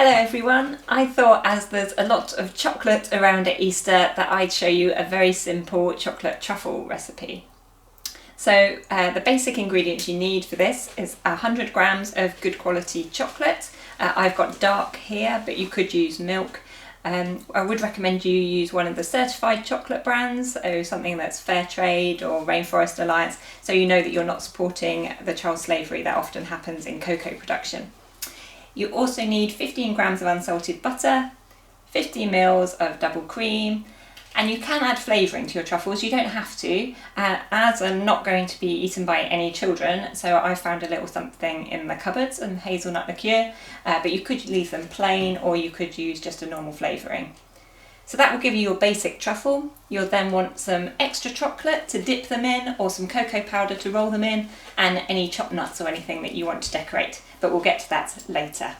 Hello everyone, I thought as there's a lot of chocolate around at Easter that I'd show you a very simple chocolate truffle recipe. So the basic ingredients you need for this is 100 grams of good quality chocolate. I've got dark here, but you could use milk. I would recommend you use one of the certified chocolate brands, so something that's fair trade or Rainforest Alliance, so you know that you're not supporting the child slavery that often happens in cocoa production. You also need 15 grams of unsalted butter, 50 mils of double cream, and you can add flavouring to your truffles. You don't have to, as are not going to be eaten by any children, so I found a little something in the cupboards and hazelnut liqueur, but you could leave them plain or you could use just a normal flavouring. So that will give you your basic truffle. You'll then want some extra chocolate to dip them in, or some cocoa powder to roll them in, and any chopped nuts or anything that you want to decorate, but we'll get to that later.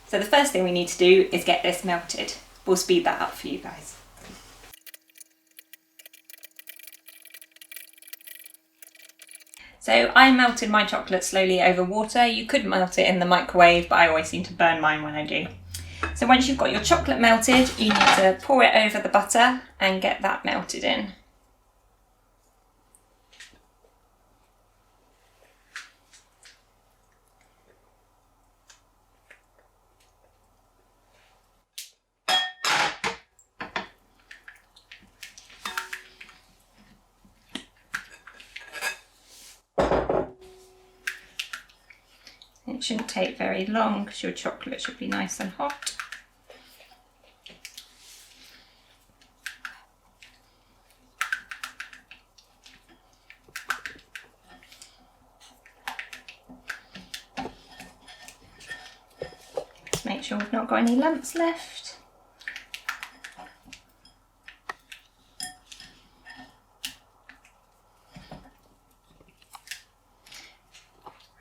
So the first thing we need to do is get this melted. We'll speed that up for you guys. So I melted my chocolate slowly over water. You could melt it in the microwave, but I always seem to burn mine when I do. So once you've got your chocolate melted, you need to pour it over the butter and get that melted in. It shouldn't take very long because your chocolate should be nice and hot. Just make sure we've not got any lumps left.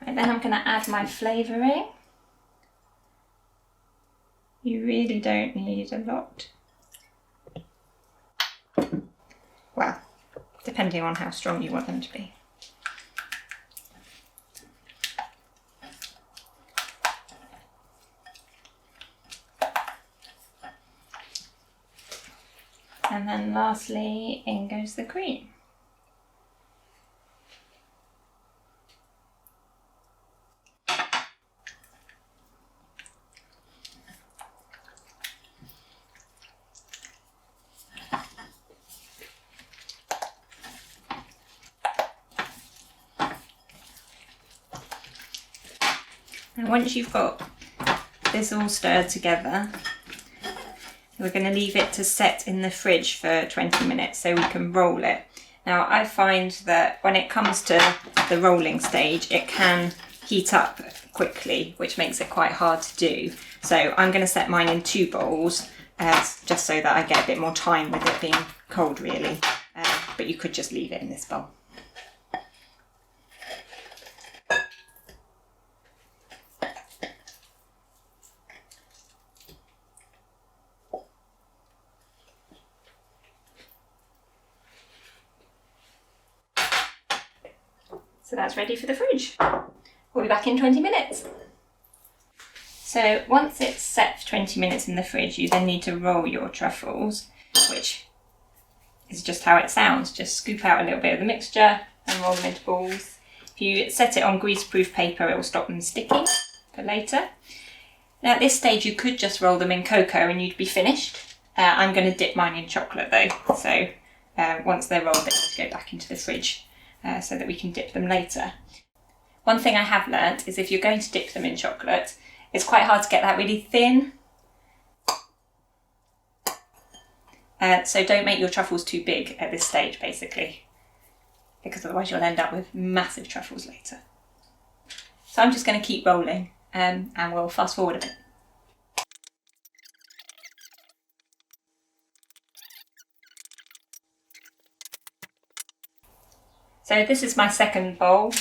Right, then I'm going to add my flavouring. You really don't need a lot. Well, depending on how strong you want them to be. And then lastly, in goes the cream. And once you've got this all stirred together, we're going to leave it to set in the fridge for 20 minutes so we can roll it. Now I find that when it comes to the rolling stage, it can heat up quickly, which makes it quite hard to do. So I'm going to set mine in 2 bowls, just so that I get a bit more time with it being cold really, but you could just leave it in this bowl. So that's ready for the fridge. We'll be back in 20 minutes. So once it's set for 20 minutes in the fridge, you then need to roll your truffles, which is just how it sounds. Just scoop out a little bit of the mixture and roll them into balls. If you set it on greaseproof paper, it will stop them sticking for later. Now at this stage, you could just roll them in cocoa and you'd be finished. I'm going to dip mine in chocolate though, so once they're rolled, they need to go back into the fridge. So that we can dip them later. One thing I have learnt is if you're going to dip them in chocolate, it's quite hard to get that really thin. So don't make your truffles too big at this stage basically, because otherwise you'll end up with massive truffles later. So I'm just going to keep rolling and we'll fast forward a bit. So this is my second bowl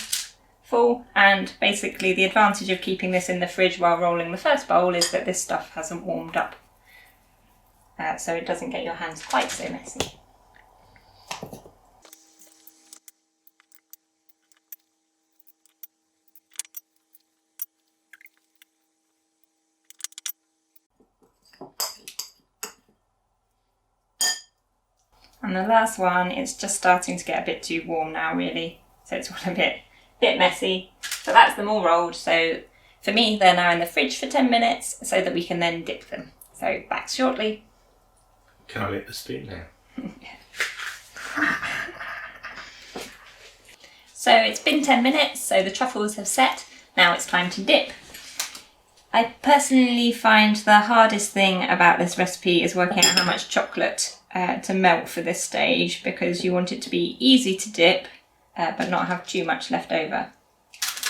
full, and basically the advantage of keeping this in the fridge while rolling the first bowl is that this stuff hasn't warmed up, so it doesn't get your hands quite so messy. And the last one, it's just starting to get a bit too warm now really, so it's all a bit messy. But that's them all rolled, so for me they're now in the fridge for 10 minutes so that we can then dip them. So back shortly. Can I lick the spoon now? So it's been 10 minutes, so the truffles have set. Now it's time to dip. I personally find the hardest thing about this recipe is working out how much chocolate to melt for this stage, because you want it to be easy to dip but not have too much left over.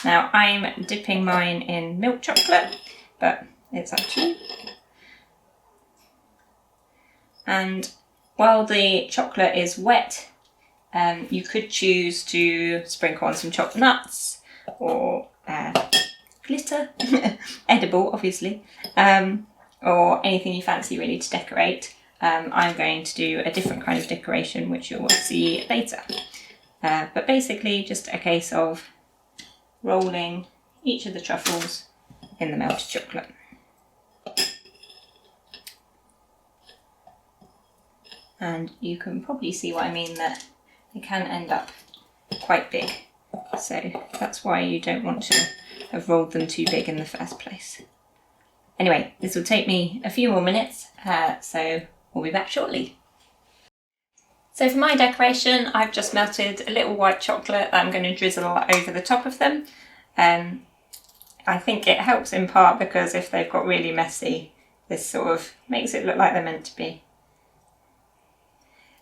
Now I'm dipping mine in milk chocolate, but it's up to you. And while the chocolate is wet, you could choose to sprinkle on some chopped nuts or glitter, edible obviously, or anything you fancy really to decorate. I'm going to do a different kind of decoration which you'll see later. But basically just a case of rolling each of the truffles in the melted chocolate. And you can probably see what I mean, that they can end up quite big. So that's why you don't want to have rolled them too big in the first place. Anyway, this will take me a few more minutes, so we'll be back shortly. So for my decoration, I've just melted a little white chocolate that I'm going to drizzle over the top of them. I think it helps in part because if they've got really messy, this sort of makes it look like they're meant to be.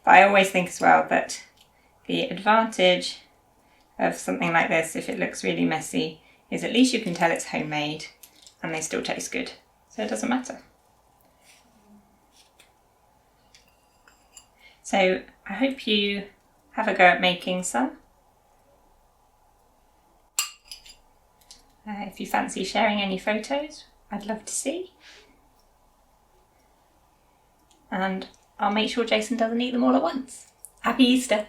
But I always think as well that the advantage of something like this, if it looks really messy, is at least you can tell it's homemade and they still taste good, so it doesn't matter. So I hope you have a go at making some. If you fancy sharing any photos, I'd love to see. And I'll make sure Jason doesn't eat them all at once. Happy Easter!